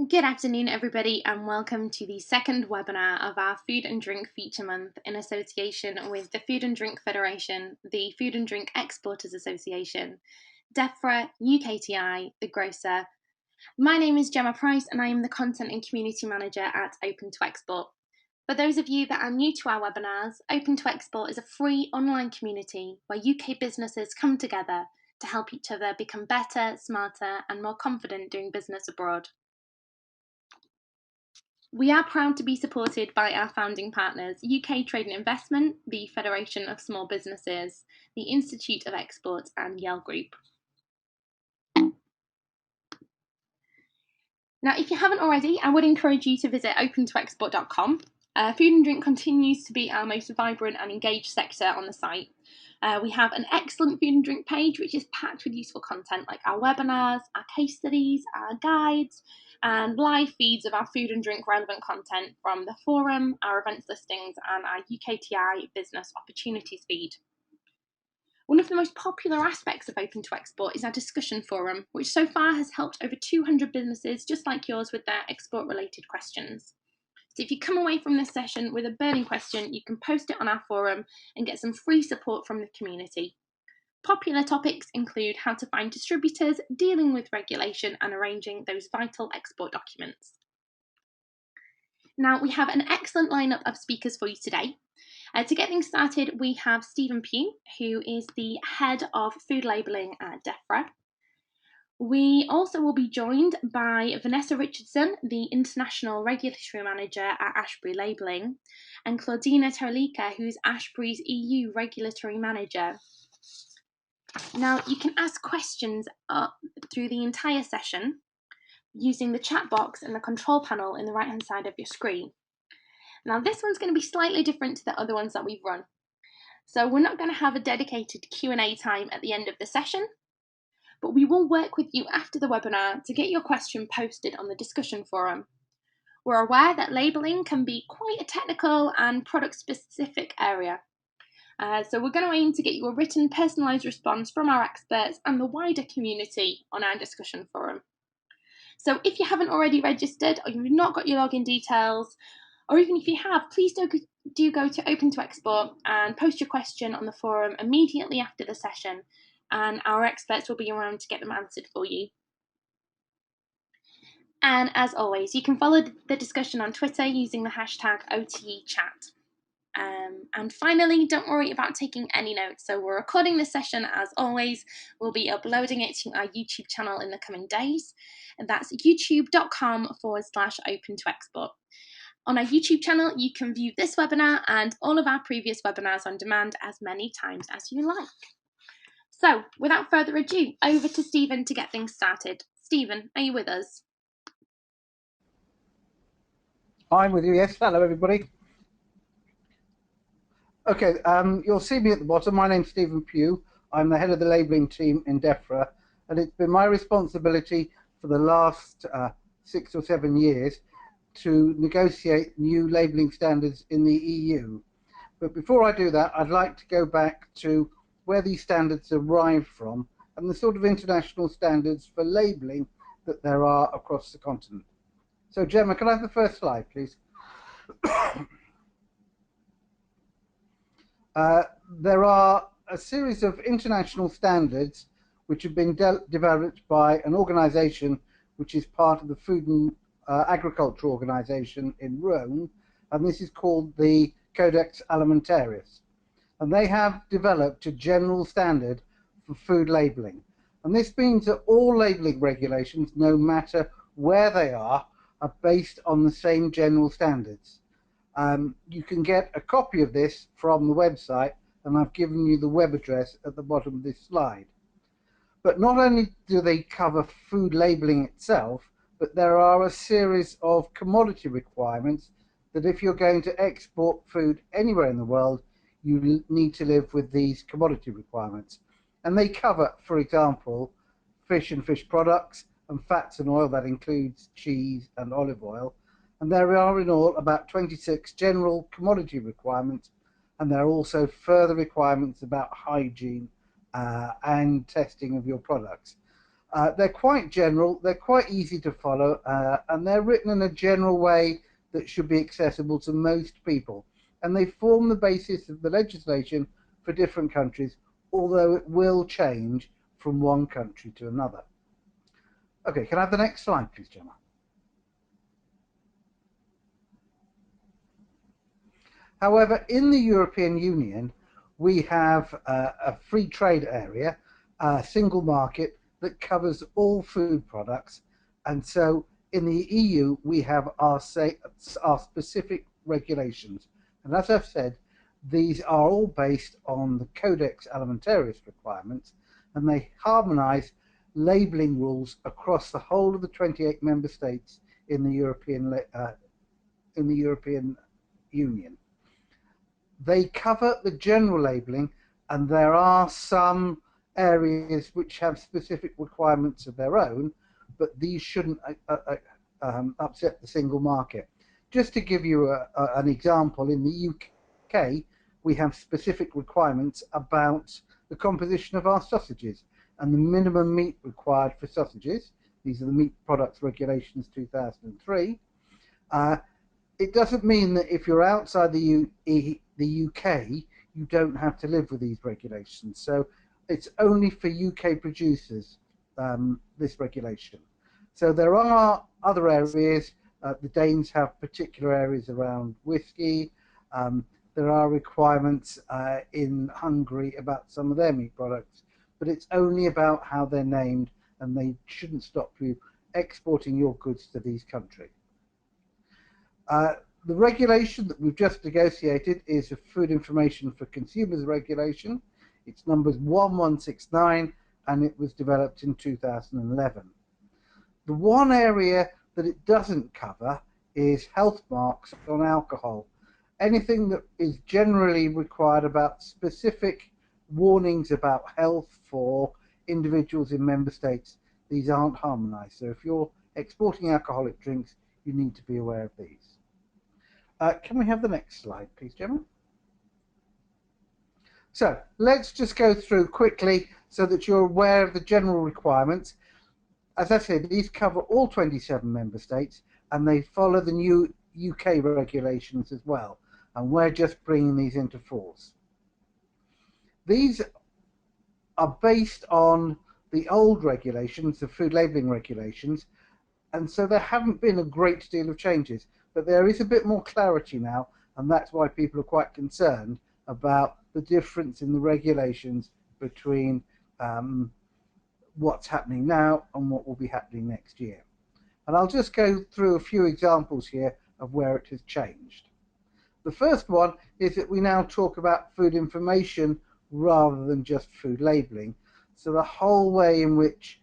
Good afternoon, everybody, and welcome to the second webinar of our Food and Drink Feature Month in association with the Food and Drink Federation, the Food and Drink Exporters Association, DEFRA, UKTI, The Grocer. My name is Gemma Price, and I am the Content and Community Manager at Open to Export. For those of you that are new to our webinars, Open to Export is a free online community where UK businesses come together to help each other become better, smarter, and more confident doing business abroad. We are proud to be supported by our founding partners, UK Trade and Investment, the Federation of Small Businesses, the Institute of Export, and Yale Group. Now, if you haven't already, I would encourage you to visit opentoexport.com. Food and drink continues to be our most vibrant and engaged sector on the site. We have an excellent food and drink page, which is packed with useful content like our webinars, our case studies, our guides, and live feeds of our food and drink relevant content from the forum, our events listings, and our UKTI business opportunities feed. One of the most popular aspects of Open to Export is our discussion forum, which so far has helped over 200 businesses just like yours with their export-related questions. So if you come away from this session with a burning question, you can post it on our forum and get some free support from the community. Popular topics include how to find distributors, dealing with regulation, and arranging those vital export documents. Now, we have an excellent lineup of speakers for you today. To get things started, we have Stephen Pugh, who is the head of food labelling at DEFRA. We also will be joined by Vanessa Richardson, the International Regulatory Manager at Ashbury Labelling, and Claudina Terlica, who's Ashbury's EU Regulatory Manager. Now, you can ask questions through the entire session using the chat box and the control panel in the right-hand side of your screen. Now, this one's going to be slightly different to the other ones that we've run. So we're not going to have a dedicated Q&A time at the end of the session, but we will work with you after the webinar to get your question posted on the discussion forum. We're aware that labelling can be quite a technical and product-specific area. So we're going to aim to get you a written, personalised response from our experts and the wider community on our discussion forum. So if you haven't already registered or you've not got your login details, or even if you have, please do go to Open to Export and post your question on the forum immediately after the session, and our experts will be around to get them answered for you. And as always, you can follow the discussion on Twitter using the hashtag OTEchat. And finally, don't worry about taking any notes. So we're recording this session as always. We'll be uploading it to our YouTube channel in the coming days. And that's youtube.com/open to export. On our YouTube channel, you can view this webinar and all of our previous webinars on demand as many times as you like. So without further ado, over to Stephen to get things started. Stephen, are you with us? I'm with you, yes. Hello, everybody. Okay, you'll see me at the bottom. My name's Stephen Pugh. I'm the head of the labelling team in DEFRA, and it's been my responsibility for the last 6 or 7 years to negotiate new labelling standards in the EU. But before I do that, I'd like to go back to where these standards arrive from and the sort of international standards for labelling that there are across the continent. So, Gemma, can I have the first slide, please? There are a series of international standards which have been developed by an organisation which is part of the Food and Agriculture Organisation in Rome, and this is called the Codex Alimentarius. And they have developed a general standard for food labelling. And this means that all labelling regulations, no matter where they are based on the same general standards. You can get a copy of this from the website, and I've given you the web address at the bottom of this slide. But not only do they cover food labelling itself, but there are a series of commodity requirements that if you're going to export food anywhere in the world, you need to live with these commodity requirements. And they cover, for example, fish and fish products, and fats and oil. That includes cheese and olive oil. And there are in all about 26 general commodity requirements, and there are also further requirements about hygiene and testing of your products. They're quite general, they're quite easy to follow, and they're written in a general way that should be accessible to most people. And they form the basis of the legislation for different countries, although it will change from one country to another. Okay, can I have the next slide, please, Gemma? However, in the European Union, we have a free trade area, a single market that covers all food products. And so in the EU, we have our specific regulations. And as I've said, these are all based on the Codex Alimentarius requirements, and they harmonise labelling rules across the whole of the 28 member states in the European Union. They cover the general labelling, and there are some areas which have specific requirements of their own, but these shouldn't upset the single market. Just to give you an example, in the UK, we have specific requirements about the composition of our sausages and the minimum meat required for sausages. These are the Meat Products Regulations 2003. It doesn't mean that if you're outside the UK, you don't have to live with these regulations. So it's only for UK producers, this regulation. So there are other areas. The Danes have particular areas around whiskey. There are requirements in Hungary about some of their meat products, but it's only about how they're named, and they shouldn't stop you exporting your goods to these countries. The regulation that we've just negotiated is a Food Information for Consumers regulation. It's numbers 1169, and it was developed in 2011. The one area that it doesn't cover is health marks on alcohol. Anything that is generally required about specific warnings about health for individuals in member states, these aren't harmonized. So if you're exporting alcoholic drinks, you need to be aware of these. Can we have the next slide, please, Gemma? So let's just go through quickly so that you're aware of the general requirements. As I said, these cover all 27 member states, and they follow the new UK regulations as well. And we're just bringing these into force. These are based on the old regulations, the food labelling regulations, and so there haven't been a great deal of changes. But there is a bit more clarity now, and that's why people are quite concerned about the difference in the regulations between what's happening now and what will be happening next year. And I'll just go through a few examples here of where it has changed. The first one is that we now talk about food information rather than just food labelling. So the whole way in which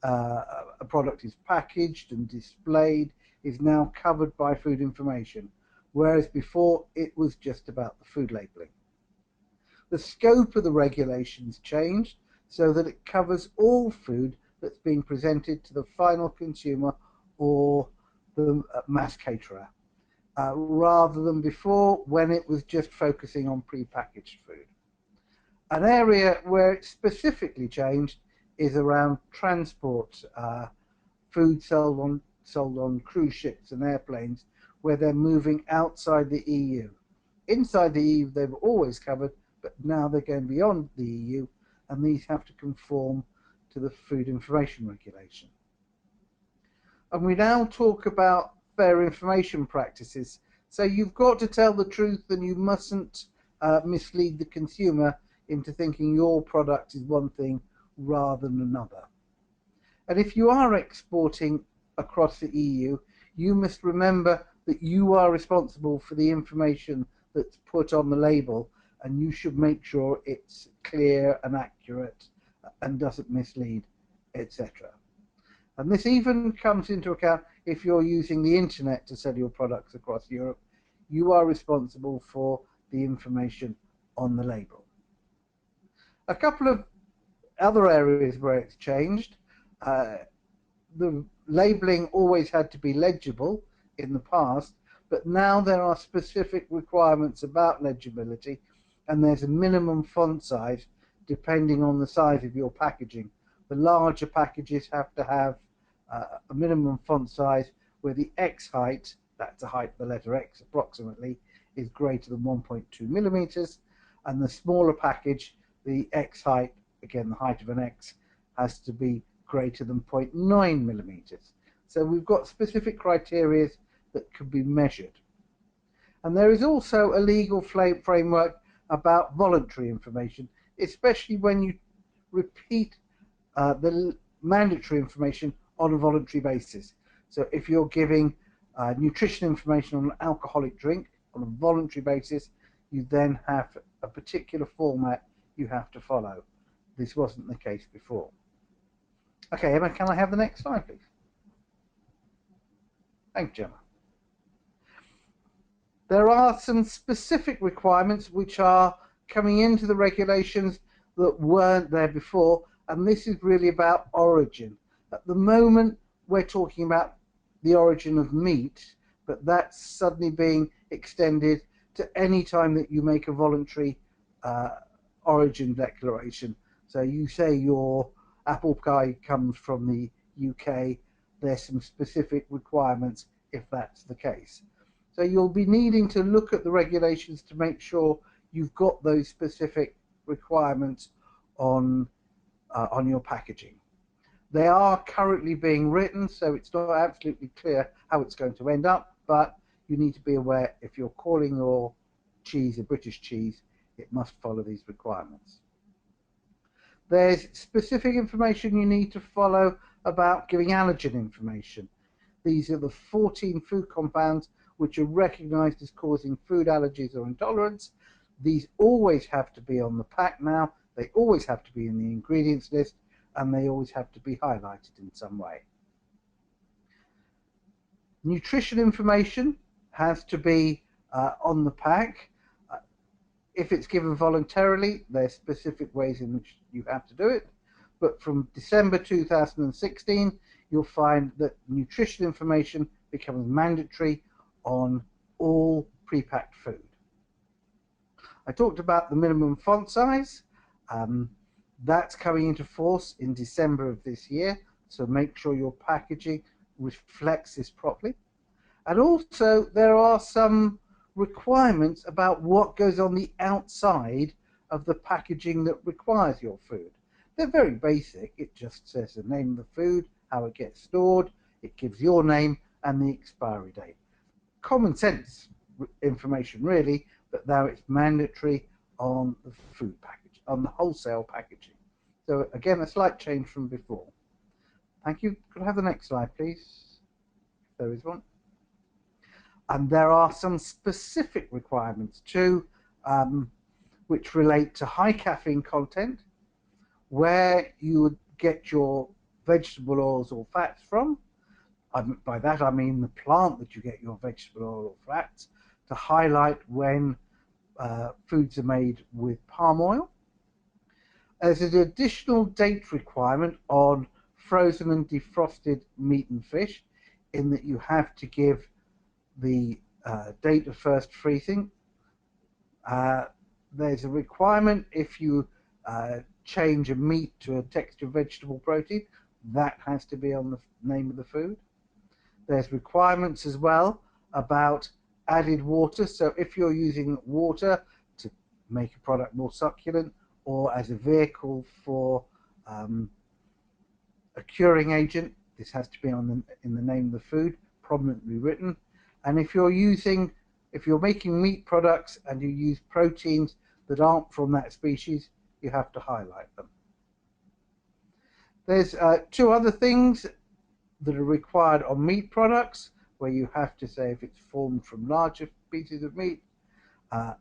a product is packaged and displayed is now covered by food information, whereas before it was just about the food labelling. The scope of the regulations changed so that it covers all food that's being presented to the final consumer or the mass caterer, rather than before when it was just focusing on pre-packaged food. An area where it specifically changed is around transport, food sold on cruise ships and airplanes, where they're moving outside the EU. Inside the EU they've always covered, but now they're going beyond the EU, and these have to conform to the food information regulation. And we now talk about fair information practices. So you've got to tell the truth, and you mustn't mislead the consumer into thinking your product is one thing rather than another. And if you are exporting across the EU, you must remember that you are responsible for the information that's put on the label, and you should make sure it's clear and accurate and doesn't mislead, etc. And this even comes into account if you're using the internet to sell your products across Europe. You are responsible for the information on the label. A couple of other areas where it's changed. The labelling always had to be legible in the past, but now there are specific requirements about legibility, and there's a minimum font size depending on the size of your packaging, The larger packages have to have a minimum font size where the X height, that's the height of the letter X approximately, is greater than 1.2 millimeters, and the smaller package, the X height, again the height of an X, has to be greater than 0.9 millimeters. So we've got specific criteria that can be measured. And there is also a legal framework about voluntary information, especially when you repeat the mandatory information on a voluntary basis. So if you're giving nutrition information on an alcoholic drink on a voluntary basis, you then have a particular format you have to follow. This wasn't the case before. Okay, Emma, can I have the next slide, please? Thank you, Gemma. There are some specific requirements which are coming into the regulations that weren't there before, and this is really about origin. At the moment, we're talking about the origin of meat, but that's suddenly being extended to any time that you make a voluntary origin declaration. So you say your apple pie comes from the UK, there's some specific requirements if that's the case. So you'll be needing to look at the regulations to make sure you've got those specific requirements on your packaging. They are currently being written, so it's not absolutely clear how it's going to end up, but you need to be aware if you're calling your cheese a British cheese, it must follow these requirements. There's specific information you need to follow about giving allergen information. These are the 14 food compounds which are recognized as causing food allergies or intolerance. These always have to be on the pack now, they always have to be in the ingredients list, and they always have to be highlighted in some way. Nutrition information has to be on the pack. If it's given voluntarily, there's specific ways in which you have to do it. But from December 2016, you'll find that nutrition information becomes mandatory on all pre-packed food. I talked about the minimum font size. That's coming into force in December of this year, so make sure your packaging reflects this properly. And also there are some requirements about what goes on the outside of the packaging that requires your food. They're very basic. It just says the name of the food, how it gets stored, it gives your name and the expiry date. Common sense information really, but now it's mandatory on the food package, on the wholesale packaging. So again, a slight change from before. Thank you. Could I have the next slide, please? If there is one. And there are some specific requirements too, which relate to high caffeine content, where you would get your vegetable oils or fats from. By that I mean the plant that you get your vegetable oil or fats, to highlight when foods are made with palm oil. There's an additional date requirement on frozen and defrosted meat and fish, in that you have to give the date of first freezing. There's a requirement if you change a meat to a texture vegetable protein, that has to be on the name of the food. There's requirements as well about added water. So if you're using water to make a product more succulent, or as a vehicle for a curing agent, this has to be in the name of the food, prominently written. And if you're making meat products and you use proteins that aren't from that species, you have to highlight them. There's two other things that are required on meat products, where you have to say if it's formed from larger pieces of meat.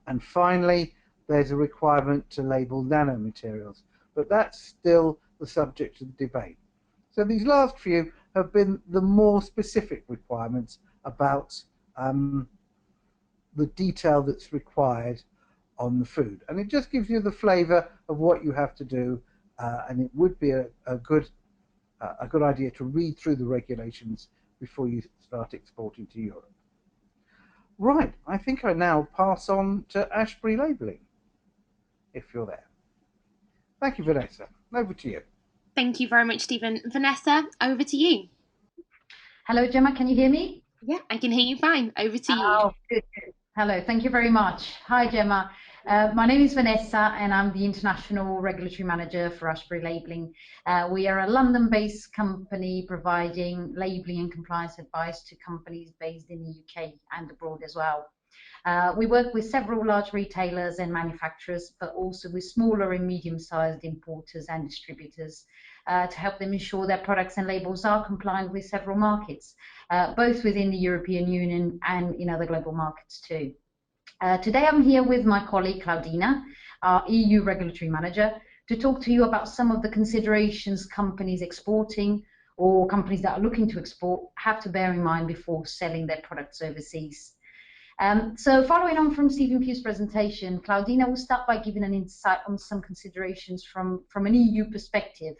And finally, there's a requirement to label nanomaterials, but that's still the subject of debate. So these last few have been the more specific requirements about the detail that's required on the food, and it just gives you the flavor of what you have to do, and it would be a good idea to read through the regulations before you start exporting to Europe. Right, I think I now pass on to Ashbury Labelling, if you're there. Thank you, Vanessa. Over to you. Thank you very much, Stephen. Vanessa, over to you. Hello, Gemma, can you hear me? Yeah, I can hear you fine. Over to you. Oh, good. Hello, thank you very much. Hi, Gemma. My name is Vanessa, and I'm the International Regulatory Manager for Ashbury Labelling. We are a London-based company providing labelling and compliance advice to companies based in the UK and abroad as well. We work with several large retailers and manufacturers, but also with smaller and medium-sized importers and distributors to help them ensure their products and labels are compliant with several markets, both within the European Union and in other global markets too. Today I'm here with my colleague Claudina, our EU Regulatory Manager, to talk to you about some of the considerations companies exporting or companies that are looking to export have to bear in mind before selling their products overseas. So following on from Stephen Pugh's presentation, Claudina will start by giving an insight on some considerations from an EU perspective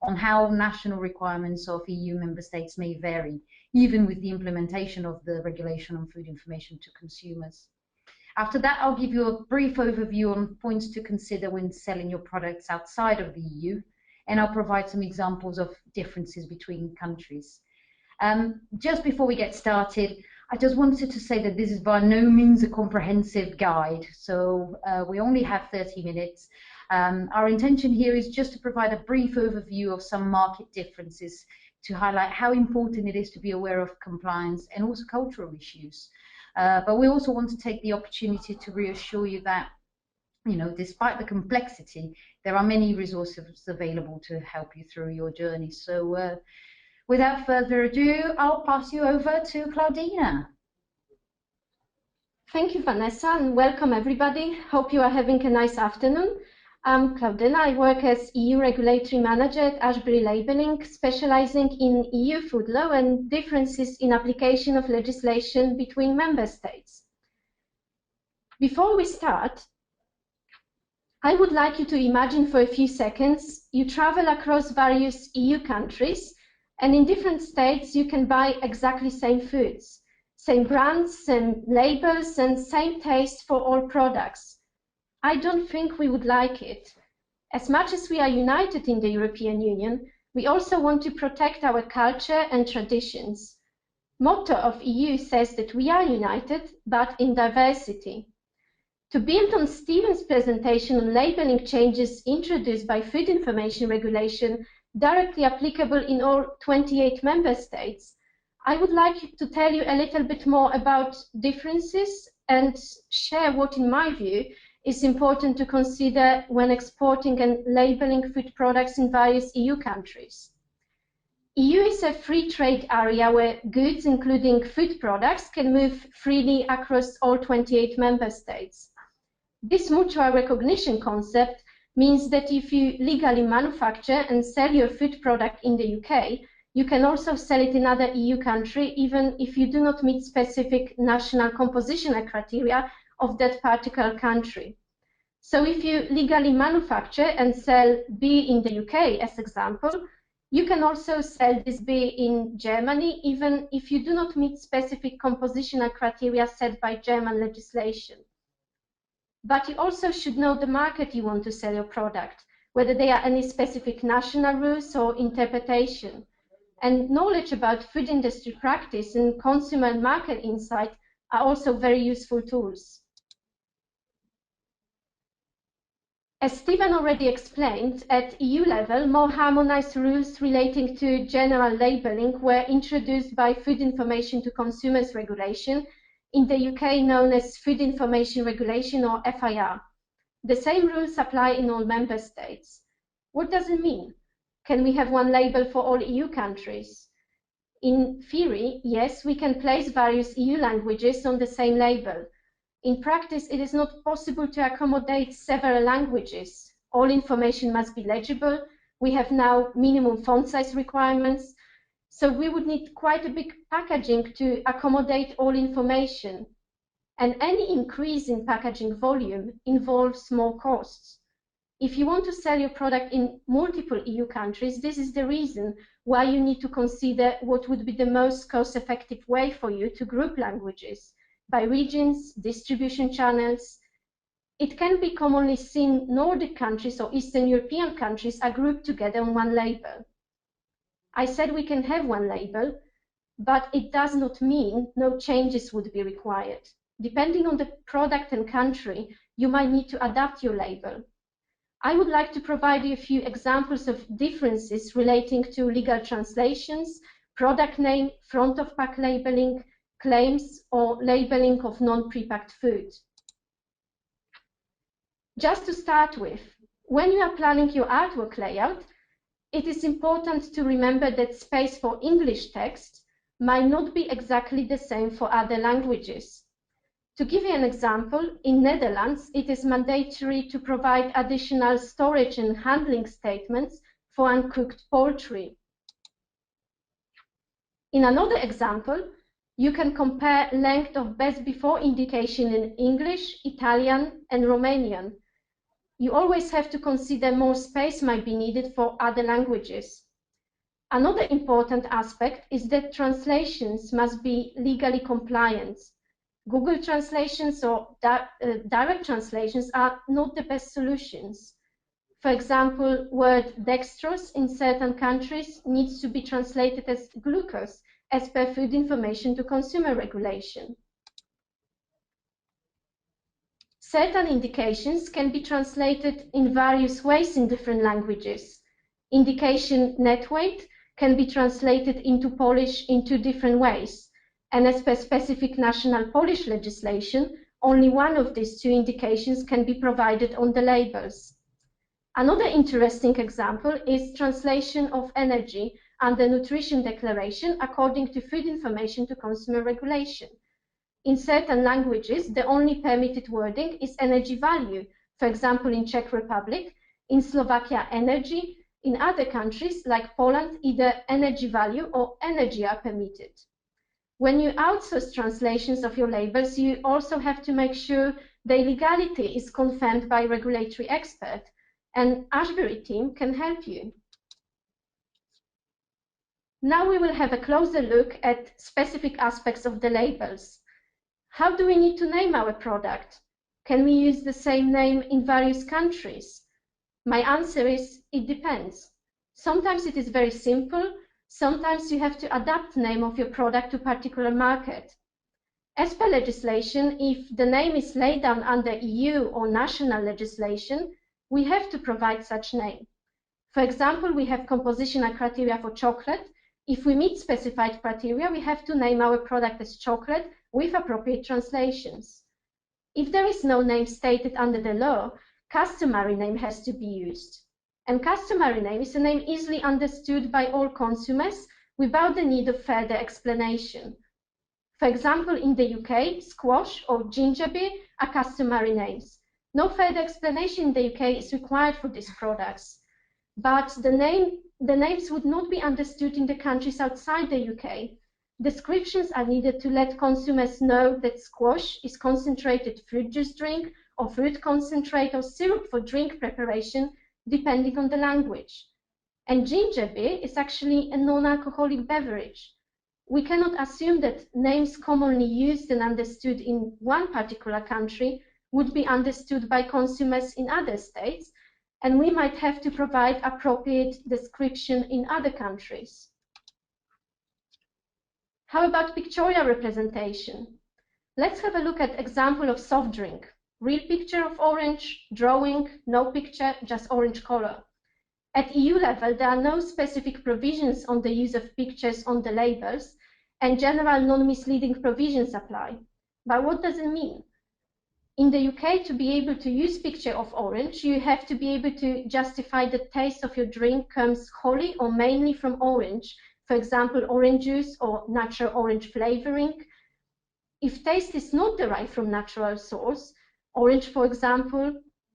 on how national requirements of EU member states may vary, even with the implementation of the regulation on food information to consumers. After that, I'll give you a brief overview on points to consider when selling your products outside of the EU, and I'll provide some examples of differences between countries. Just before we get started, I just wanted to say that this is by no means a comprehensive guide, so we only have 30 minutes. Our intention here is just to provide a brief overview of some market differences to highlight how important it is to be aware of compliance and also cultural issues. But we also want to take the opportunity to reassure you that, despite the complexity, there are many resources available to help you through your journey. So without further ado, I'll pass you over to Claudina. Thank you, Vanessa, and welcome everybody. Hope you are having a nice afternoon. I'm Claudina. I work as EU Regulatory Manager at Ashbury Labelling, specializing in EU food law and differences in application of legislation between member states. Before we start, I would like you to imagine for a few seconds you travel across various EU countries, and in different states you can buy exactly same foods, same brands, same labels, and same taste for all products. I don't think we would like it. As much as we are united in the European Union, we also want to protect our culture and traditions. Motto of EU says that we are united, but in diversity. To build on Stephen's presentation on labelling changes introduced by Food Information Regulation directly applicable in all 28 member states, I would like to tell you a little bit more about differences and share what, in my view, is important to consider when exporting and labelling food products in various EU countries. EU is a free trade area where goods, including food products, can move freely across all 28 member states. This mutual recognition concept means that if you legally manufacture and sell your food product in the UK, you can also sell it in another EU country, even if you do not meet specific national compositional criteria of that particular country. So if you legally manufacture and sell beer in the UK, as example, you can also sell this beer in Germany, even if you do not meet specific compositional criteria set by German legislation. But you also should know the market you want to sell your product, whether there are any specific national rules or interpretation. And knowledge about food industry practice and consumer and market insight are also very useful tools. As Stephen already explained, at EU level, more harmonized rules relating to general labelling were introduced by Food Information to Consumers Regulation, in the UK known as Food Information Regulation or FIR. The same rules apply in all member states. What does it mean? Can we have one label for all EU countries? In theory, yes, we can place various EU languages on the same label. In practice, it is not possible to accommodate several languages. All information must be legible. We have now minimum font size requirements. So we would need quite a big packaging to accommodate all information. And any increase in packaging volume involves more costs. If you want to sell your product in multiple EU countries, this is the reason why you need to consider what would be the most cost-effective way for you to group languages by regions, distribution channels, It can be commonly seen Nordic countries or Eastern European countries are grouped together on one label. I said we can have one label, but it does not mean no changes would be required. Depending on the product and country, you might need to adapt your label. I would like to provide you a few examples of differences relating to legal translations, product name, front of pack labeling, claims, or labeling of non-prepacked food. Just to start with, when you are planning your artwork layout, it is important to remember that space for English text might not be exactly the same for other languages. To give you an example, in Netherlands, it is mandatory to provide additional storage and handling statements for uncooked poultry. In another example, you can compare length of best before indication in English, Italian, and Romanian. You always have to consider more space might be needed for other languages. Another important aspect is that translations must be legally compliant. Google translations or direct translations are not the best solutions. For example, word dextrose in certain countries needs to be translated as glucose as per Food Information to Consumer Regulation. Certain indications can be translated in various ways in different languages. Indication net weight can be translated into Polish in 2 different ways, and as per specific national Polish legislation, only one of these 2 indications can be provided on the labels. Another interesting example is translation of energy under nutrition declaration according to Food Information to Consumer Regulation. In certain languages, the only permitted wording is energy value, for example, in Czech Republic, in Slovakia, energy. In other countries, like Poland, either energy value or energy are permitted. When you outsource translations of your labels, you also have to make sure the legality is confirmed by a regulatory expert, and Ashbury team can help you. Now we will have a closer look at specific aspects of the labels. How do we need to name our product? Can we use the same name in various countries? My answer is, it depends. Sometimes it is very simple. Sometimes you have to adapt the name of your product to a particular market. As per legislation, if the name is laid down under EU or national legislation, we have to provide such name. For example, we have compositional criteria for chocolate. If we meet specified criteria, we have to name our product as chocolate with appropriate translations. If there is no name stated under the law, customary name has to be used. And customary name is a name easily understood by all consumers without the need of further explanation. For example, in the UK, squash or ginger beer are customary names. No further explanation in the UK is required for these products. But the names would not be understood in the countries outside the UK. Descriptions are needed to let consumers know that squash is concentrated fruit juice drink or fruit concentrate or syrup for drink preparation, depending on the language. And ginger beer is actually a non-alcoholic beverage. We cannot assume that names commonly used and understood in one particular country would be understood by consumers in other states, and we might have to provide appropriate description in other countries. How about pictorial representation? Let's have a look at example of soft drink. Real picture of orange, drawing, no picture, just orange color. At EU level, there are no specific provisions on the use of pictures on the labels, and general non-misleading provisions apply. But what does it mean? In the UK, to be able to use picture of orange, you have to be able to justify the taste of your drink comes wholly or mainly from orange, for example, orange juice or natural orange flavoring. If taste is not derived from natural source, orange, for example,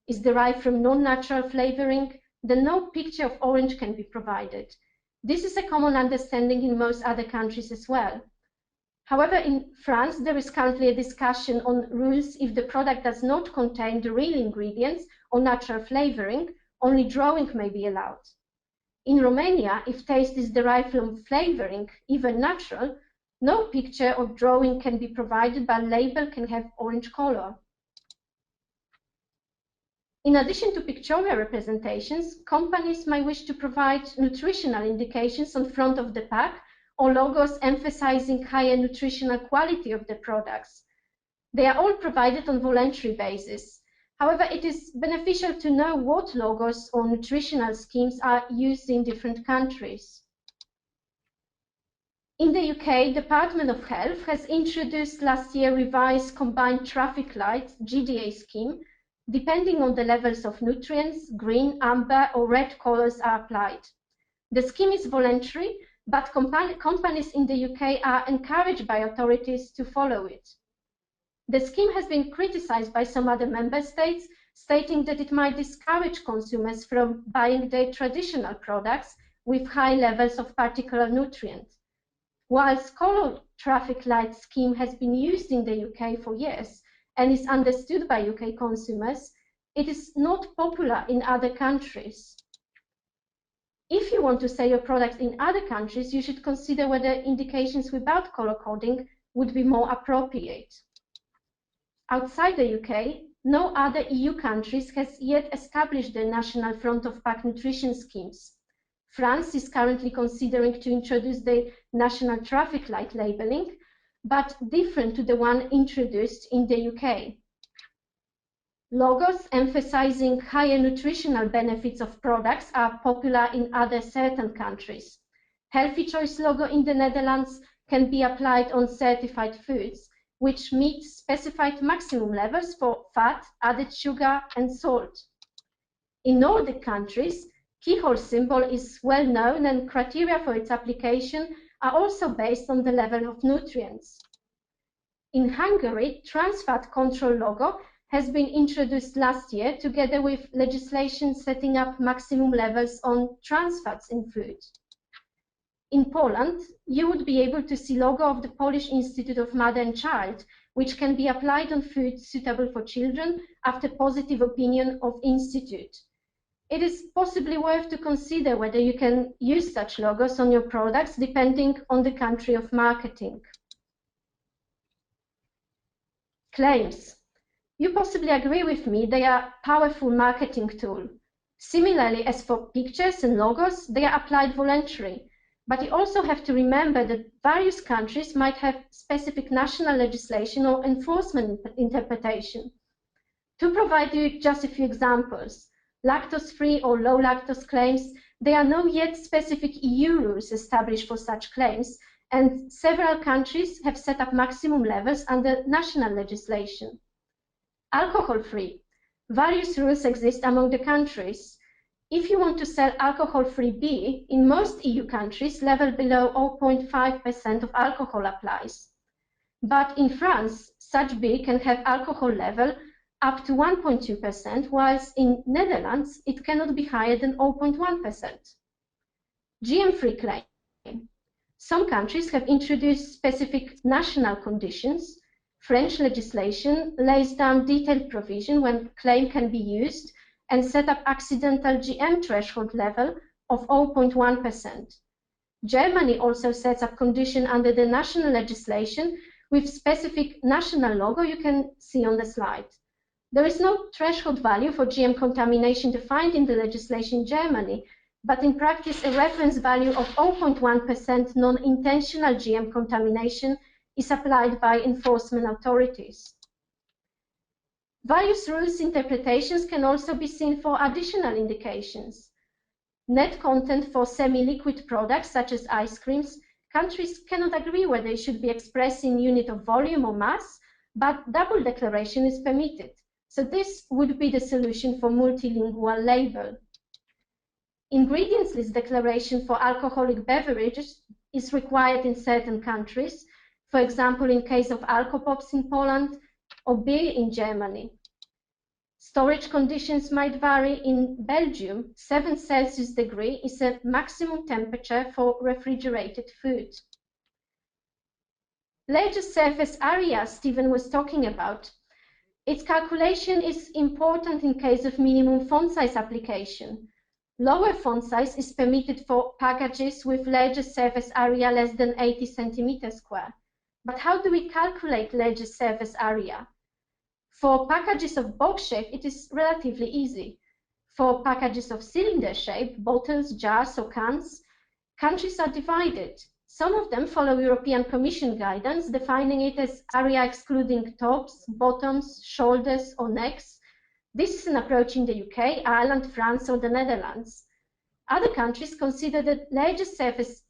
is derived from non-natural flavoring, then no picture of orange can be provided. This is a common understanding in most other countries as well. However, in France, there is currently a discussion on rules if the product does not contain the real ingredients or natural flavoring, only drawing may be allowed. In Romania, if taste is derived from flavoring, even natural, no picture or drawing can be provided, but label can have orange color. In addition to pictorial representations, companies might wish to provide nutritional indications on front of the pack or logos emphasizing higher nutritional quality of the products. They are all provided on voluntary basis. However, it is beneficial to know what logos or nutritional schemes are used in different countries. In the UK, Department of Health has introduced last year revised combined traffic light GDA scheme. Depending on the levels of nutrients, green, amber or red colors are applied. The scheme is voluntary, but companies in the UK are encouraged by authorities to follow it. The scheme has been criticized by some other member states, stating that it might discourage consumers from buying their traditional products with high levels of particular nutrients. Whilst color traffic light scheme has been used in the UK for years and is understood by UK consumers, it is not popular in other countries. If you want to sell your products in other countries, you should consider whether indications without color coding would be more appropriate. Outside the UK, no other EU countries has yet established their national front of pack nutrition schemes. France is currently considering to introduce the national traffic light labelling, but different to the one introduced in the UK. Logos emphasizing higher nutritional benefits of products are popular in other certain countries. Healthy Choice logo in the Netherlands can be applied on certified foods, which meet specified maximum levels for fat, added sugar, and salt. In Nordic countries, keyhole symbol is well known and criteria for its application are also based on the level of nutrients. In Hungary, trans fat control logo has been introduced last year together with legislation setting up maximum levels on trans fats in food. In Poland, you would be able to see logo of the Polish Institute of Mother and Child, which can be applied on food suitable for children after positive opinion of institute. It is possibly worth to consider whether you can use such logos on your products depending on the country of marketing. Claims. You possibly agree with me, they are a powerful marketing tool. Similarly, as for pictures and logos, they are applied voluntarily. But you also have to remember that various countries might have specific national legislation or enforcement interpretation. To provide you just a few examples, lactose-free or low lactose claims, there are no yet specific EU rules established for such claims, and several countries have set up maximum levels under national legislation. Alcohol-free. Various rules exist among the countries. If you want to sell alcohol-free beer, in most EU countries, level below 0.5% of alcohol applies. But in France, such beer can have alcohol level up to 1.2%, whilst in Netherlands, it cannot be higher than 0.1%. GM-free claim. Some countries have introduced specific national conditions. French legislation lays down detailed provision when claim can be used and set up accidental GM threshold level of 0.1%. Germany also sets up condition under the national legislation with specific national logo you can see on the slide. There is no threshold value for GM contamination defined in the legislation in Germany, but in practice a reference value of 0.1% non-intentional GM contamination is applied by enforcement authorities. Various rules interpretations can also be seen for additional indications. Net content for semi-liquid products such as ice creams, countries cannot agree whether it should be expressed in unit of volume or mass, but double declaration is permitted. So this would be the solution for multilingual label. Ingredients list declaration for alcoholic beverages is required in certain countries, for example in case of alcopops in Poland or beer in Germany. Storage conditions might vary. In Belgium, 7 Celsius degree is a maximum temperature for refrigerated food. Larger surface area Stephen was talking about. Its calculation is important in case of minimum font size application. Lower font size is permitted for packages with larger surface area less than 80 centimeters square. But how do we calculate larger surface area? For packages of box shape, it is relatively easy. For packages of cylinder shape, bottles, jars, or cans, countries are divided. Some of them follow European Commission guidance, defining it as area excluding tops, bottoms, shoulders, or necks. This is an approach in the UK, Ireland, France, or the Netherlands. Other countries consider that larger surface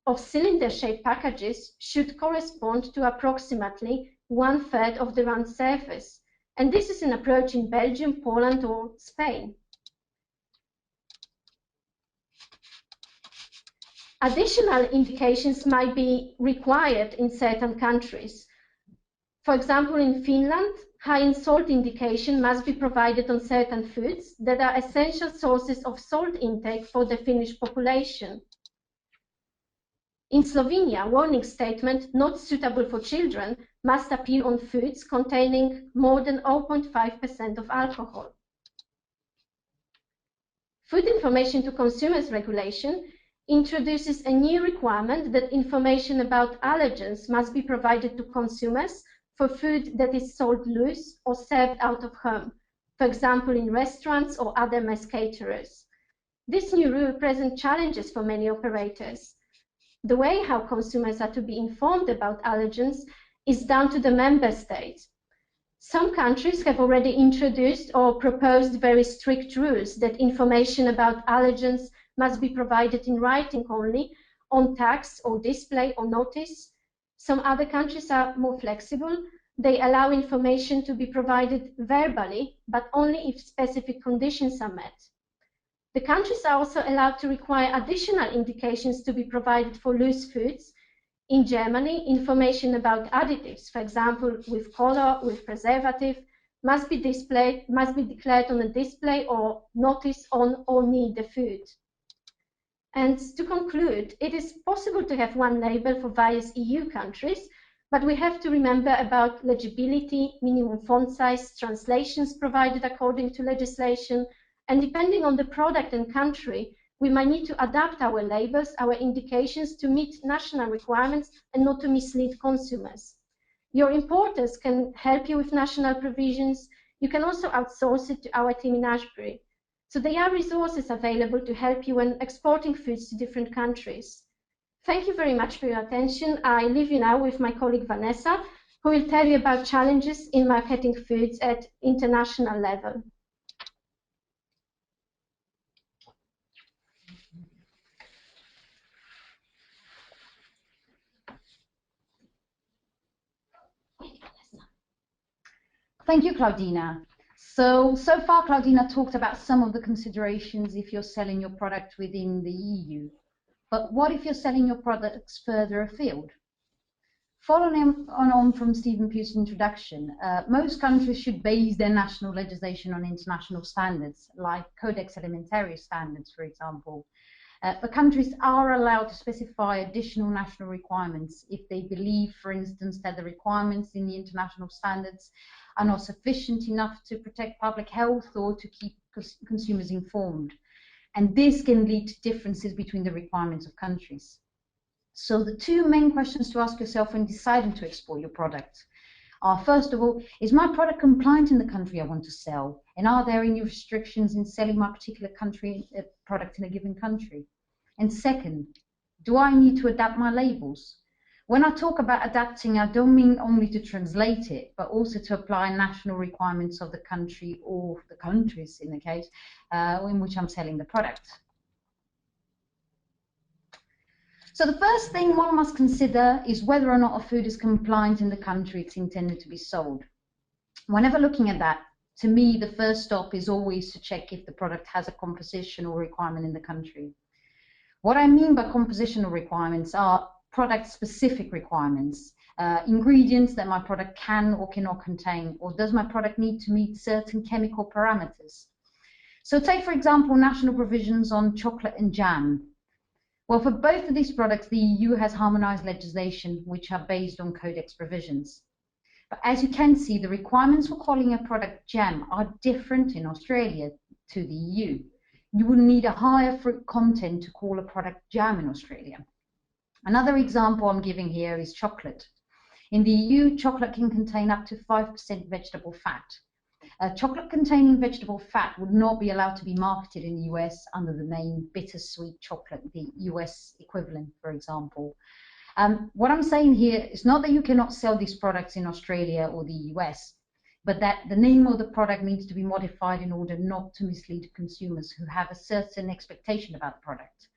of cylinder-shaped packages should correspond to approximately 1/3 of the round surface, and this is an approach in Belgium, Poland, or Spain. Additional indications might be required in certain countries. For example, in Finland, high in salt indication must be provided on certain foods that are essential sources of salt intake for the Finnish population. In Slovenia, warning statement not suitable for children must appear on foods containing more than 0.5% of alcohol. Food Information to Consumers Regulation introduces a new requirement that information about allergens must be provided to consumers for food that is sold loose or served out of home, for example in restaurants or other mess caterers. This new rule presents challenges for many operators. The way how consumers are to be informed about allergens is down to the member state. Some countries have already introduced or proposed very strict rules that information about allergens must be provided in writing only, on tags or display or notice. Some other countries are more flexible. They allow information to be provided verbally, but only if specific conditions are met. The countries are also allowed to require additional indications to be provided for loose foods. In Germany, information about additives, for example, with color, with preservative, must be declared on a display or notice on or near the food. And to conclude, it is possible to have one label for various EU countries, but we have to remember about legibility, minimum font size, translations provided according to legislation, and depending on the product and country, we might need to adapt our labels, our indications to meet national requirements and not to mislead consumers. Your importers can help you with national provisions. You can also outsource it to our team in Ashbury. So there are resources available to help you when exporting foods to different countries. Thank you very much for your attention. I leave you now with my colleague Vanessa, who will tell you about challenges in marketing foods at international level. Thank you, Claudina. So far, Claudina talked about some of the considerations if you're selling your product within the EU. But what if you're selling your products further afield? Following on from Stephen Pugh's introduction, most countries should base their national legislation on international standards, like Codex Alimentarius standards, for example. But countries are allowed to specify additional national requirements if they believe, for instance, that the requirements in the international standards are not sufficient enough to protect public health or to keep consumers informed. And this can lead to differences between the requirements of countries. So the two main questions to ask yourself when deciding to export your product are, first of all, is my product compliant in the country I want to sell? And are there any restrictions in selling my particular product in a given country? And second, do I need to adapt my labels? When I talk about adapting, I don't mean only to translate it, but also to apply national requirements of the country or the countries, in the case, in which I'm selling the product. So the first thing one must consider is whether or not a food is compliant in the country it's intended to be sold. Whenever looking at that, to me, the first stop is always to check if the product has a compositional requirement in the country. What I mean by compositional requirements are product-specific requirements, ingredients that my product can or cannot contain, or does my product need to meet certain chemical parameters? So take, for example, national provisions on chocolate and jam. Well, for both of these products, the EU has harmonized legislation which are based on Codex provisions. But as you can see, the requirements for calling a product jam are different in Australia to the EU. You will need a higher fruit content to call a product jam in Australia. Another example I'm giving here is chocolate. In the EU, chocolate can contain up to 5% vegetable fat. Chocolate containing vegetable fat would not be allowed to be marketed in the US under the name bittersweet chocolate, the US equivalent, for example. What I'm saying here is not that you cannot sell these products in Australia or the US, but that the name of the product needs to be modified in order not to mislead consumers who have a certain expectation about the product.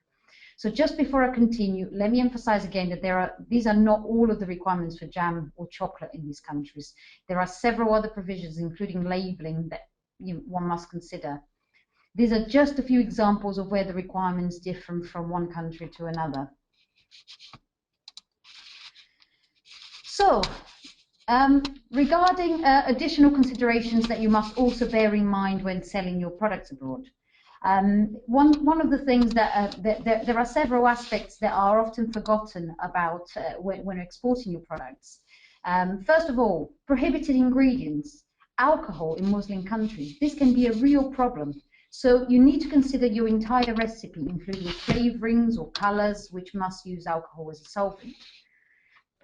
So just before I continue, let me emphasize again that these are not all of the requirements for jam or chocolate in these countries. There are several other provisions, including labeling, that one must consider. These are just a few examples of where the requirements differ from one country to another. So, regarding additional considerations that you must also bear in mind when selling your products abroad. One of the things that there are several aspects that are often forgotten about when exporting your products. First of all, prohibited ingredients, alcohol in Muslim countries. This can be a real problem. So you need to consider your entire recipe, including flavorings or colors, which must use alcohol as a solvent.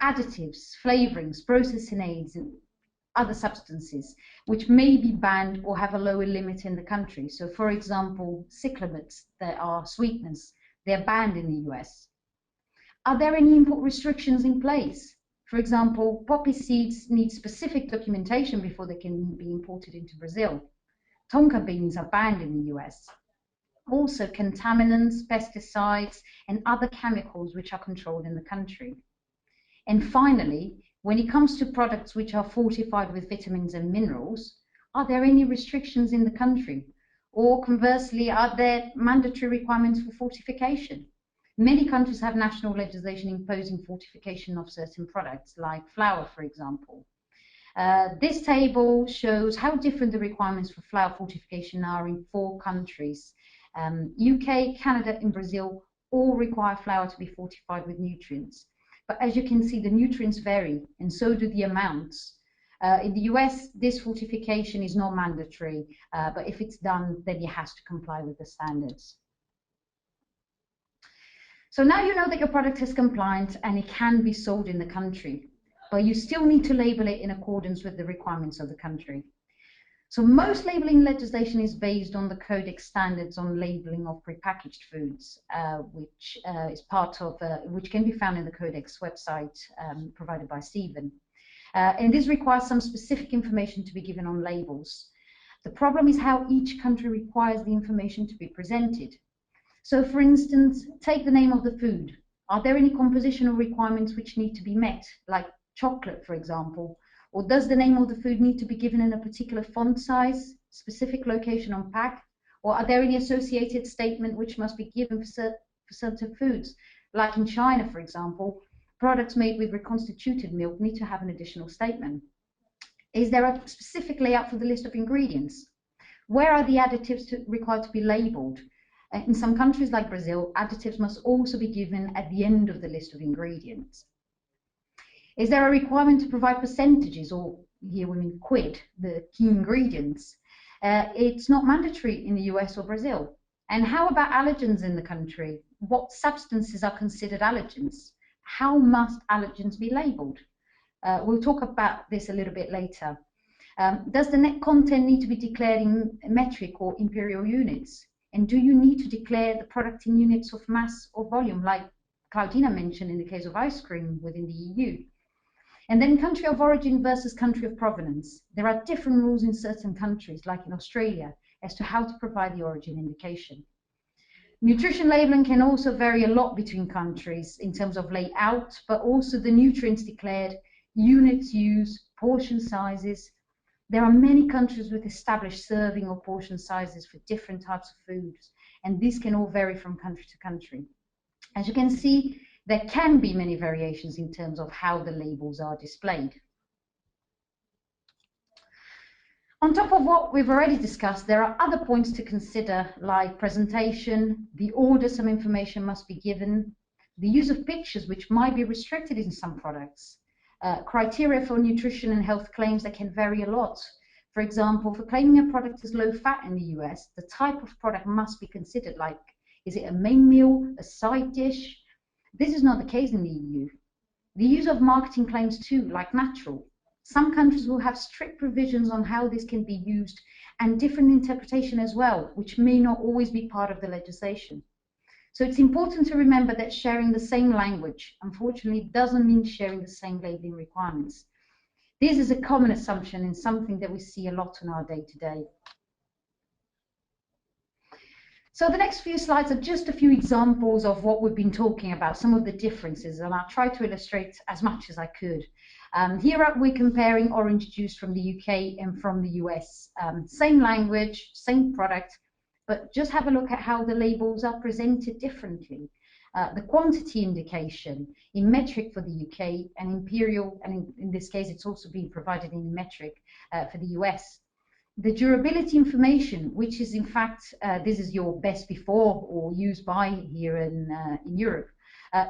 Additives, flavorings, processing aids, and other substances which may be banned or have a lower limit in the country. So, for example, cyclamates that are sweeteners, they're banned in the US. Are there any import restrictions in place? For example, poppy seeds need specific documentation before they can be imported into Brazil. Tonka beans are banned in the US. Also, contaminants, pesticides, and other chemicals which are controlled in the country. And finally, when it comes to products which are fortified with vitamins and minerals, are there any restrictions in the country? Or conversely, are there mandatory requirements for fortification? Many countries have national legislation imposing fortification of certain products, like flour, for example. This table shows how different the requirements for flour fortification are in 4 countries. UK, Canada, and Brazil all require flour to be fortified with nutrients. But as you can see, the nutrients vary, and so do the amounts. In the US, this fortification is not mandatory, but if it's done, then it has to comply with the standards. So now you know that your product is compliant and it can be sold in the country, but you still need to label it in accordance with the requirements of the country. So most labeling legislation is based on the Codex standards on labeling of prepackaged foods, which is part of, which can be found in the Codex website provided by Stephen. And this requires some specific information to be given on labels. The problem is how each country requires the information to be presented. So for instance, take the name of the food. Are there any compositional requirements which need to be met, like chocolate, for example? Or does the name of the food need to be given in a particular font size, specific location on pack? Or are there any associated statement which must be given for certain foods? Like in China, for example, products made with reconstituted milk need to have an additional statement. Is there a specific layout for the list of ingredients? Where are the additives required to be labeled? In some countries like Brazil, additives must also be given at the end of the list of ingredients. Is there a requirement to provide percentages, or here we mean quid, the key ingredients? It's not mandatory in the US or Brazil. And how about allergens in the country? What substances are considered allergens? How must allergens be labeled? We'll talk about this a little bit later. Does the net content need to be declared in metric or imperial units? And do you need to declare the product in units of mass or volume, like Claudina mentioned in the case of ice cream within the EU? And then country of origin versus country of provenance. There are different rules in certain countries, like in Australia, as to how to provide the origin indication. Nutrition labeling can also vary a lot between countries in terms of layout, but also the nutrients declared, units used, portion sizes. There are many countries with established serving or portion sizes for different types of foods, and these can all vary from country to country. As you can see, there can be many variations in terms of how the labels are displayed. On top of what we've already discussed, there are other points to consider, like presentation, the order some information must be given, the use of pictures which might be restricted in some products, criteria for nutrition and health claims that can vary a lot. For example, for claiming a product is low fat in the US, the type of product must be considered, like, is it a main meal, a side dish? This is not the case in the EU. The use of marketing claims too, like natural. Some countries will have strict provisions on how this can be used and different interpretation as well, which may not always be part of the legislation. So it's important to remember that sharing the same language, unfortunately, doesn't mean sharing the same labeling requirements. This is a common assumption and something that we see a lot in our day-to-day. So the next few slides are just a few examples of what we've been talking about, some of the differences, and I'll try to illustrate as much as I could. Here we're comparing orange juice from the UK and from the US. Same language, same product, but just have a look at how the labels are presented differently. The quantity indication in metric for the UK and imperial, and in this case it's also being provided in metric for the US. The durability information, which is in fact, this is your best before or use by here in Europe,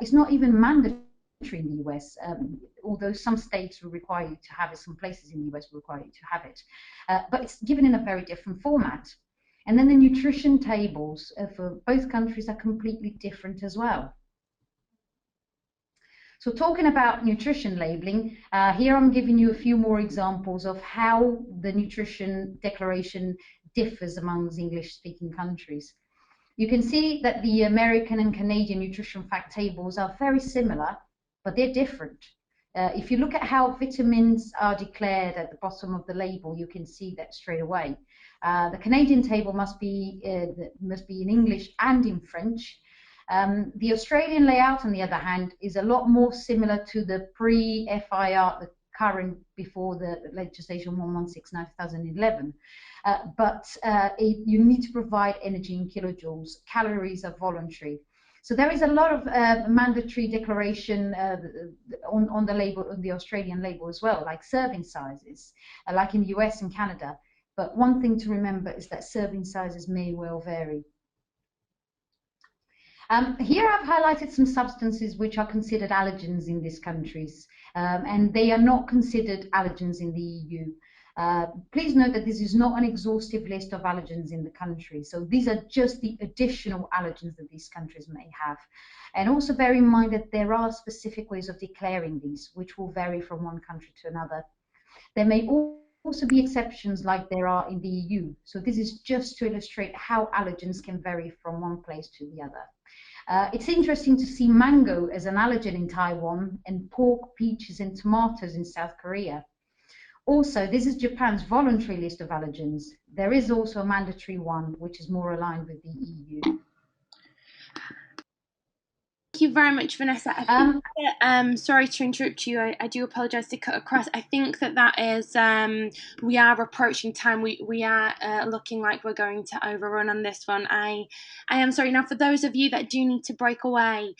is not even mandatory in the US, although some states will require you to have it, some places in the US will require you to have it, but it's given in a very different format. And then the nutrition tables for both countries are completely different as well. So talking about nutrition labeling, here I'm giving you a few more examples of how the nutrition declaration differs amongst English-speaking countries. You can see that the American and Canadian nutrition fact tables are very similar, but they're different. If you look at how vitamins are declared at the bottom of the label, you can see that straight away. The Canadian table must be in English and in French. The Australian layout, on the other hand, is a lot more similar to the pre-FIR, the current before the legislation 116/2011. But you need to provide energy in kilojoules. Calories are voluntary. So there is a lot of mandatory declaration on the label, on the Australian label as well, like serving sizes, like in the US and Canada. But one thing to remember is that serving sizes may well vary. Here I've highlighted some substances which are considered allergens in these countries, and they are not considered allergens in the EU. Please note that this is not an exhaustive list of allergens in the country, so these are just the additional allergens that these countries may have. And also bear in mind that there are specific ways of declaring these, which will vary from one country to another. There may also be exceptions like there are in the EU, so this is just to illustrate how allergens can vary from one place to the other. It's interesting to see mango as an allergen in Taiwan and pork, peaches and tomatoes in South Korea. Also, this is Japan's voluntary list of allergens. There is also a mandatory one, which is more aligned with the EU. Thank you very much, Vanessa. I think that, sorry to interrupt you. I do apologise to cut across. I think that is we are approaching time. We are looking like we're going to overrun on this one. I am sorry. Now, for those of you that do need to break away,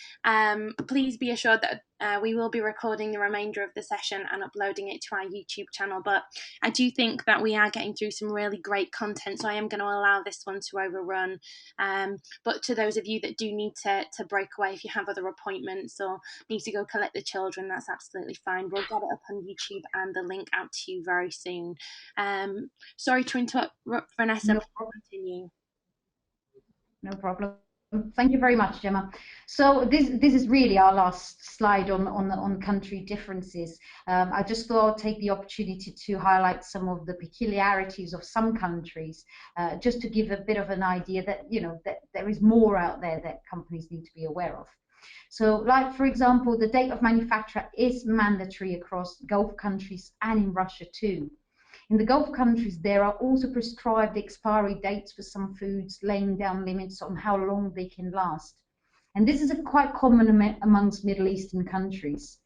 please be assured that we will be recording the remainder of the session and uploading it to our YouTube channel. But I do think that we are getting through some really great content, so I am going to allow this one to overrun. But to those of you that do need to break away, if you have other appointments or need to go collect the children, that's absolutely fine. We'll get it up on YouTube and the link out to you very soon. Sorry to interrupt, Vanessa. No problem. Continue. No problem. Thank you very much, Gemma. So this is really our last slide on country differences. I just thought I'd take the opportunity to highlight some of the peculiarities of some countries, just to give a bit of an idea that, you know, that there is more out there that companies need to be aware of. So, like, for example, the date of manufacture is mandatory across Gulf countries and in Russia too. In the Gulf countries, there are also prescribed expiry dates for some foods, laying down limits on how long they can last. And this is quite common amongst Middle Eastern countries.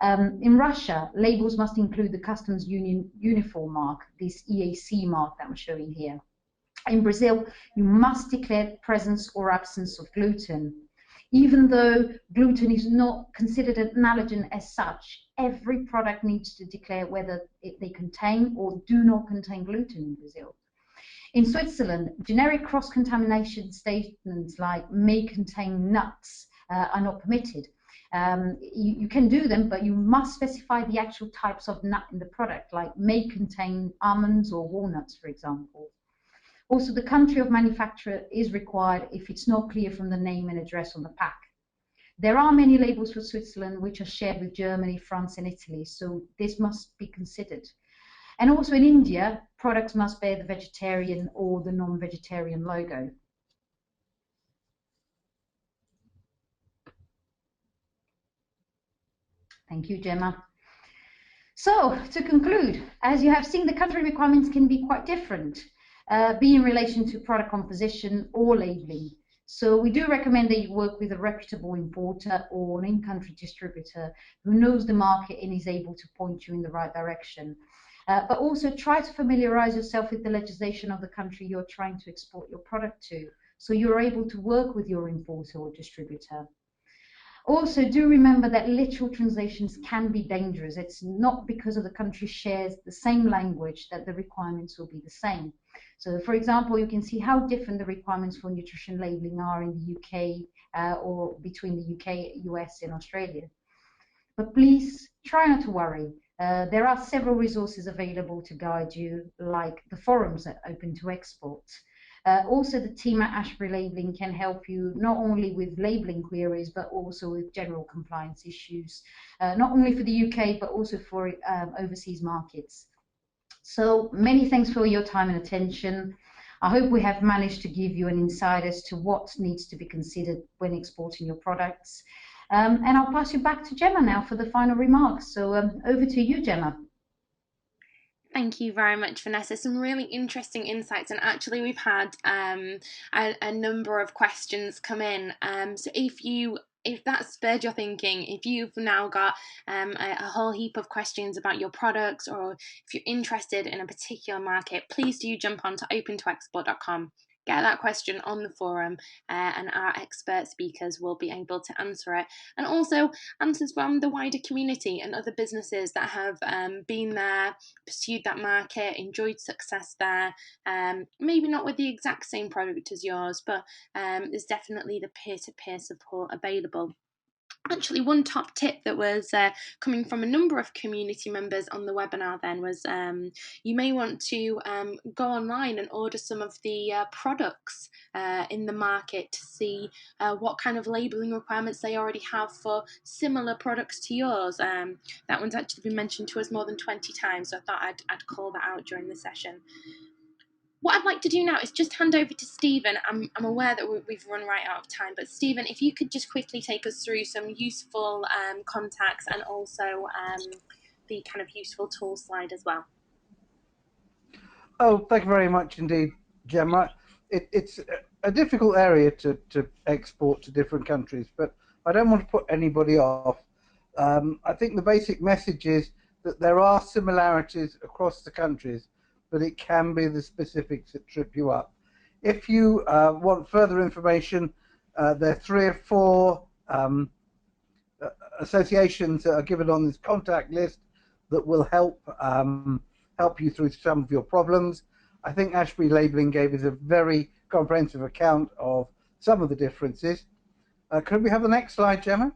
In Russia, labels must include the Customs Union uniform mark, this EAC mark that I'm showing here. In Brazil, you must declare presence or absence of gluten. Even though gluten is not considered an allergen as such, every product needs to declare whether they contain or do not contain gluten in Brazil. In Switzerland, generic cross-contamination statements like may contain nuts are not permitted. You can do them, but you must specify the actual types of nut in the product, like may contain almonds or walnuts, for example. Also, the country of manufacture is required if it's not clear from the name and address on the pack. There are many labels for Switzerland which are shared with Germany, France and Italy, so this must be considered. And also in India, products must bear the vegetarian or the non-vegetarian logo. Thank you, Gemma. So, to conclude, as you have seen, the country requirements can be quite different, be in relation to product composition or labeling. So we do recommend that you work with a reputable importer or an in-country distributor who knows the market and is able to point you in the right direction. But also try to familiarize yourself with the legislation of the country you're trying to export your product to, so you're able to work with your importer or distributor. Also, do remember that literal translations can be dangerous. It's not because of the country shares the same language that the requirements will be the same. So, for example, you can see how different the requirements for nutrition labeling are in the UK or between the UK, US and Australia. But please try not to worry. There are several resources available to guide you, like the forums that are open to export. Also, the team at Ashbury Labelling can help you not only with labelling queries, but also with general compliance issues, not only for the UK, but also for overseas markets. So many thanks for your time and attention. I hope we have managed to give you an insight as to what needs to be considered when exporting your products. And I'll pass you back to Gemma now for the final remarks. So over to you, Gemma. Thank you very much, Vanessa. Some really interesting insights, and actually we've had a number of questions come in. So if that spurred your thinking, if you've now got a whole heap of questions about your products, or if you're interested in a particular market, please do jump on to opentoexport.com. Get that question on the forum, and our expert speakers will be able to answer it. And also answers from the wider community and other businesses that have been there, pursued that market, enjoyed success there. Maybe not with the exact same product as yours, but there's definitely the peer-to-peer support available. Actually, one top tip that was coming from a number of community members on the webinar then was you may want to go online and order some of the products in the market to see what kind of labelling requirements they already have for similar products to yours. That one's actually been mentioned to us more than 20 times, so I thought I'd call that out during the session. What I'd like to do now is just hand over to Stephen. I'm aware that we've run right out of time, but Stephen, if you could just quickly take us through some useful contacts and also the kind of useful tool slide as well. Oh, thank you very much indeed, Gemma. It's a difficult area to export to different countries, but I don't want to put anybody off. I think the basic message is that there are similarities across the countries, but it can be the specifics that trip you up. If you want further information, there are 3 or 4 associations that are given on this contact list that will help you through some of your problems. I think Ashbury Labelling gave us a very comprehensive account of some of the differences. Could we have the next slide, Gemma?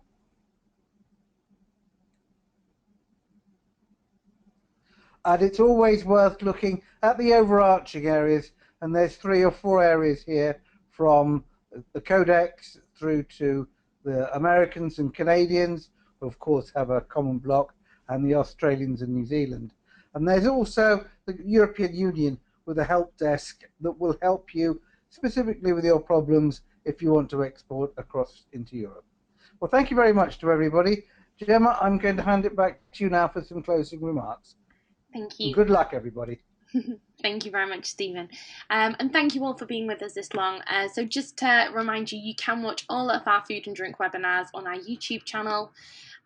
And it's always worth looking at the overarching areas, and there's 3 or 4 areas here, from the Codex through to the Americans and Canadians, who of course have a common block, and the Australians and New Zealand. And there's also the European Union with a help desk that will help you specifically with your problems if you want to export across into Europe. Well, thank you very much to everybody. Gemma, I'm going to hand it back to you now for some closing remarks. Thank you. And good luck, everybody. Thank you very much, Stephen. And thank you all for being with us this long. So just to remind you, you can watch all of our food and drink webinars on our YouTube channel,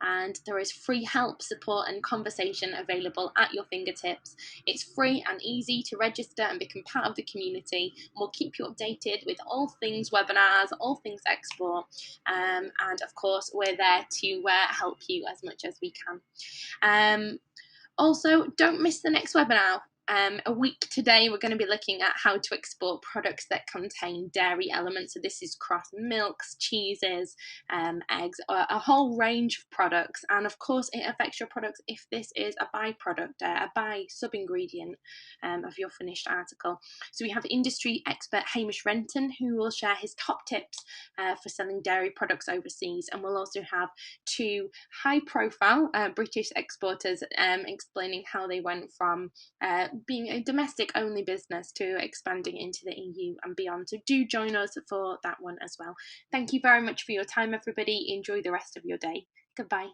and there is free help, support and conversation available at your fingertips. It's free and easy to register and become part of the community. We'll keep you updated with all things webinars, all things export, and of course we're there to help you as much as we can. Also, don't miss the next webinar. a week today, we're going to be looking at how to export products that contain dairy elements. So this is across milks, cheeses, eggs, a whole range of products. And of course, it affects your products if this is a byproduct, a sub-ingredient of your finished article. So we have industry expert Hamish Renton, who will share his top tips for selling dairy products overseas. And we'll also have two high-profile British exporters explaining how they went from being a domestic-only business to expanding into the EU and beyond. So do join us for that one as well. Thank you very much for your time, everybody. Enjoy the rest of your day. Goodbye.